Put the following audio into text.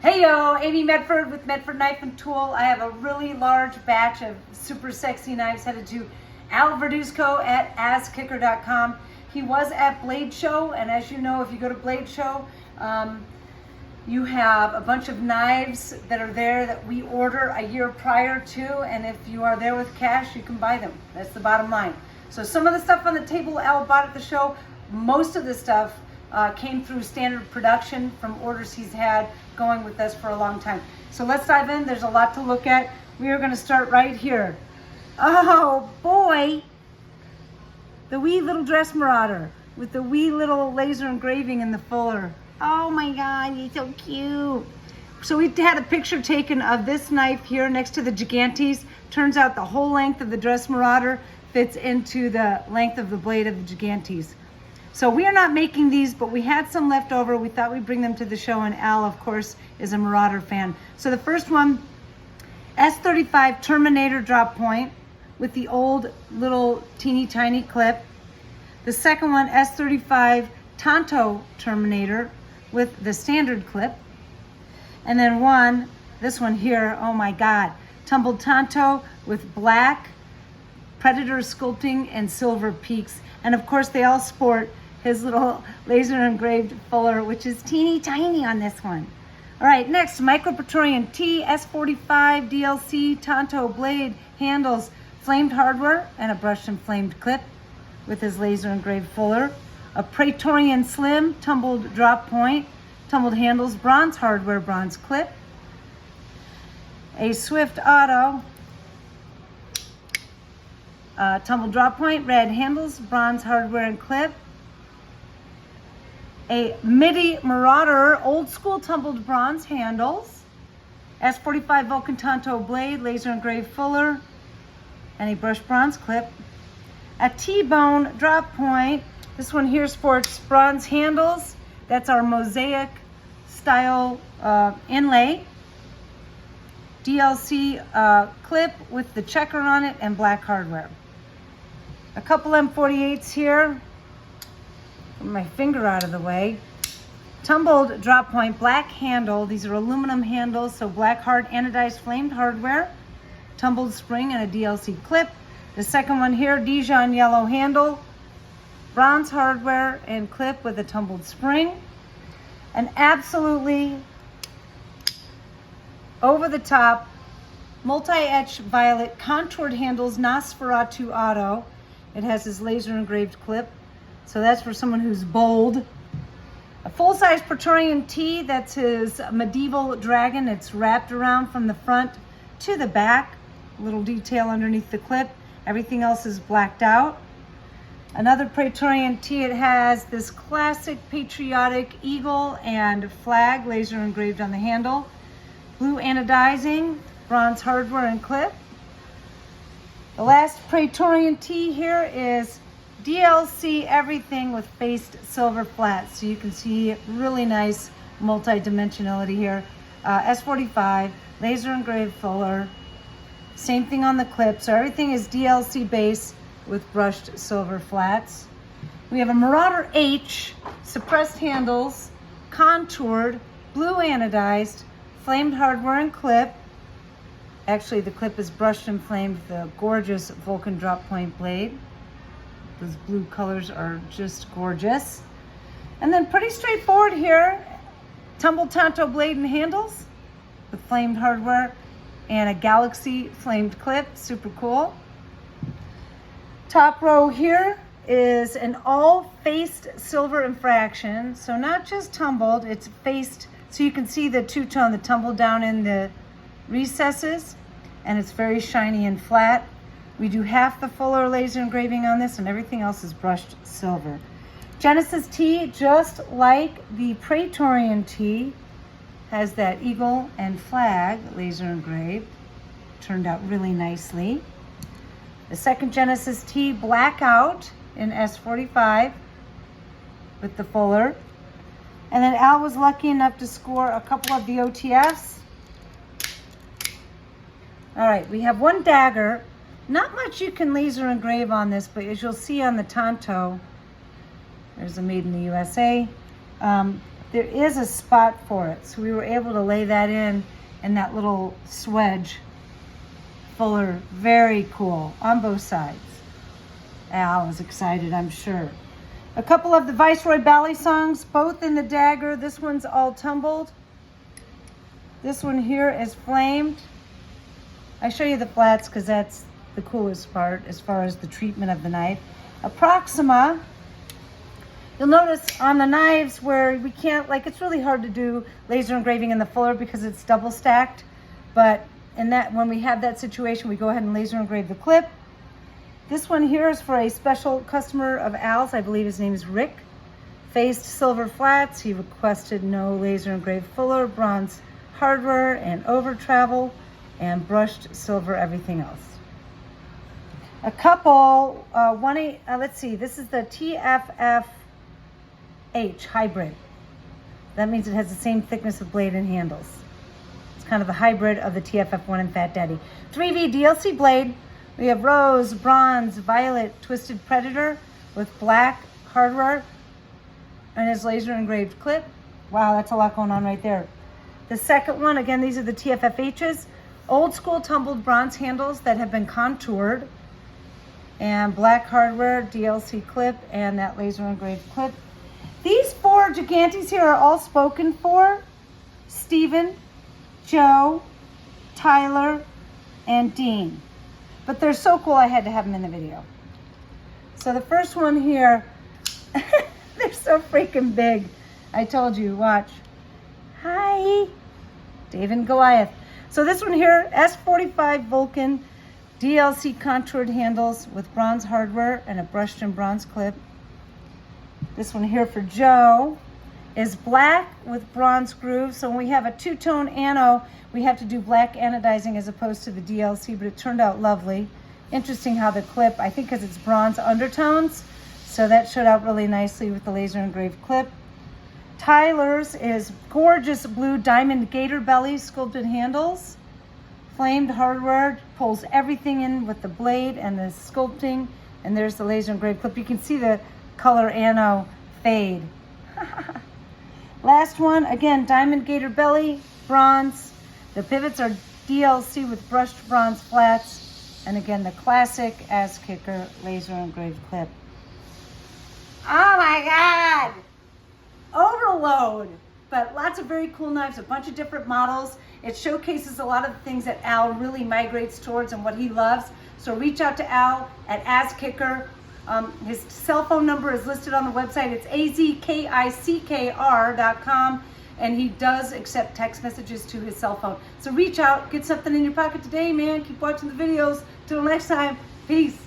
Hey yo, Amy Medford with Medford Knife and Tool. I have a really large batch of super sexy knives headed to Al Verduzco at AsKicker.com. He was at Blade Show, and as you know, if you go to Blade Show, you have a bunch of knives that are there that we order a year prior to, and if you are there with cash, you can buy them. That's the bottom line. So some of the stuff on the table Al bought at the show, most of the stuff came through standard production from orders he's had going with us for a long time. So let's dive in. There's a lot to look at. We are going to start right here. Oh boy, the wee little dress Marauder with the wee little laser engraving in the fuller. Oh my God, he's so cute. So we had a picture taken of this knife here next to the Gigantes. Turns out the whole length of the dress Marauder fits into the length of the blade of the Gigantes. So we are not making these, but we had some left over. We thought we'd bring them to the show, and Al, of course, is a Marauder fan. So the first one, S35 Terminator drop point with the old little teeny tiny clip. The second one, S35 Tonto Terminator with the standard clip. And then this one here, oh my God, tumbled Tonto with black Predator sculpting and silver peaks. And of course they all sport his little laser engraved fuller, which is teeny tiny on this one. All right, next, Micro Pretorian T S45 DLC Tonto blade handles, flamed hardware and a brushed and flamed clip with his laser engraved fuller. A Pretorian Slim tumbled drop point, tumbled handles, bronze hardware, bronze clip. A Swift Auto tumbled drop point, red handles, bronze hardware and clip. A MIDI Marauder old school tumbled bronze handles. S45 Vulcan Tonto blade, laser engraved fuller, and a brushed bronze clip. A T-bone drop point. This one here sports bronze handles. That's our mosaic style inlay. DLC clip with the checker on it and black hardware. A couple M48s here. Put my finger out of the way. Tumbled drop point, black handle. These are aluminum handles, so black hard anodized flamed hardware. Tumbled spring and a DLC clip. The second one here, Dijon yellow handle. Bronze hardware and clip with a tumbled spring. An absolutely over the top multi-etch violet contoured handles Nosferatu Auto. It has his laser engraved clip, so that's for someone who's bold. A full-size Pretorian T, that's his medieval dragon. It's wrapped around from the front to the back. A little detail underneath the clip. Everything else is blacked out. Another Pretorian T, it has this classic patriotic eagle and flag laser engraved on the handle. Blue anodizing, bronze hardware and clip. The last Pretorian T here is DLC everything with faced silver flats. So you can see really nice multi-dimensionality here. S45, laser engraved fuller. Same thing on the clip. So everything is DLC base with brushed silver flats. We have a Marauder H, suppressed handles, contoured, blue anodized, flamed hardware and clip. Actually, the clip is brushed and flamed with the gorgeous Vulcan drop point blade. Those blue colors are just gorgeous. And then pretty straightforward here, tumbled Tonto blade and handles with flamed hardware and a Galaxy flamed clip, super cool. Top row here is an all faced silver infraction. So not just tumbled, it's faced, so you can see the two-tone, the tumble down in the recesses, and it's very shiny and flat. We do half the fuller laser engraving on this, and everything else is brushed silver. Genesis T, just like the Pretorian T, has that eagle and flag laser engraved. Turned out really nicely. The second Genesis T, blackout in S45 with the fuller. And then Al was lucky enough to score a couple of the OTFs. All right, we have one dagger. Not much you can laser engrave on this, but as you'll see on the Tonto, there's a made in the USA. there is a spot for it. So we were able to lay that in that little swedge fuller. Very cool on both sides. Al is excited, I'm sure. A couple of the Viceroy Ballet songs, both in the dagger. This one's all tumbled. This one here is flamed. I show you the flats because that's the coolest part as far as the treatment of the knife. A Proxima. You'll notice on the knives where we can't, like, it's really hard to do laser engraving in the fuller because it's double stacked. But in that, when we have that situation, we go ahead and laser engrave the clip. This one here is for a special customer of Al's. I believe his name is Rick. Faced silver flats. He requested no laser engraved fuller, bronze hardware, and over travel, and brushed silver everything else. A couple, let's see, this is the TFF H Hybrid. That means it has the same thickness of blade and handles. It's kind of the hybrid of the TFF1 and Fat Daddy. 3V DLC blade. We have rose, bronze, violet, twisted predator with black hardware and his laser engraved clip. Wow, that's a lot going on right there. The second one, again, these are the TFFHs. Old school tumbled bronze handles that have been contoured. And black hardware, DLC clip, and that laser engraved clip. These 4 Gigantes here are all spoken for. Stephen, Joe, Tyler, and Dean. But they're so cool I had to have them in the video. So the first one here, they're so freaking big. I told you, watch. Hi, David and Goliath. So this one here, S45 Vulcan, DLC contoured handles with bronze hardware and a brushed in bronze clip. This one here for Joe is black with bronze grooves. So when we have a two-tone ano, we have to do black anodizing as opposed to the DLC, but it turned out lovely. Interesting how the clip, I think because it's bronze undertones, so that showed out really nicely with the laser engraved clip. Tyler's is gorgeous blue diamond gator belly sculpted handles. Flamed hardware, pulls everything in with the blade and the sculpting, and there's the laser engraved clip. You can see the color ano fade. Last one, again, diamond gator belly, bronze. The pivots are DLC with brushed bronze flats, and again, the classic ass kicker laser engraved clip. Oh my God! Overload! But lots of very cool knives, a bunch of different models. It showcases a lot of the things that Al really migrates towards and what he loves. So reach out to Al at AsKicker. His cell phone number is listed on the website. It's azkickr.com, and he does accept text messages to his cell phone. So reach out, get something in your pocket today, man. Keep watching the videos. Till next time, peace.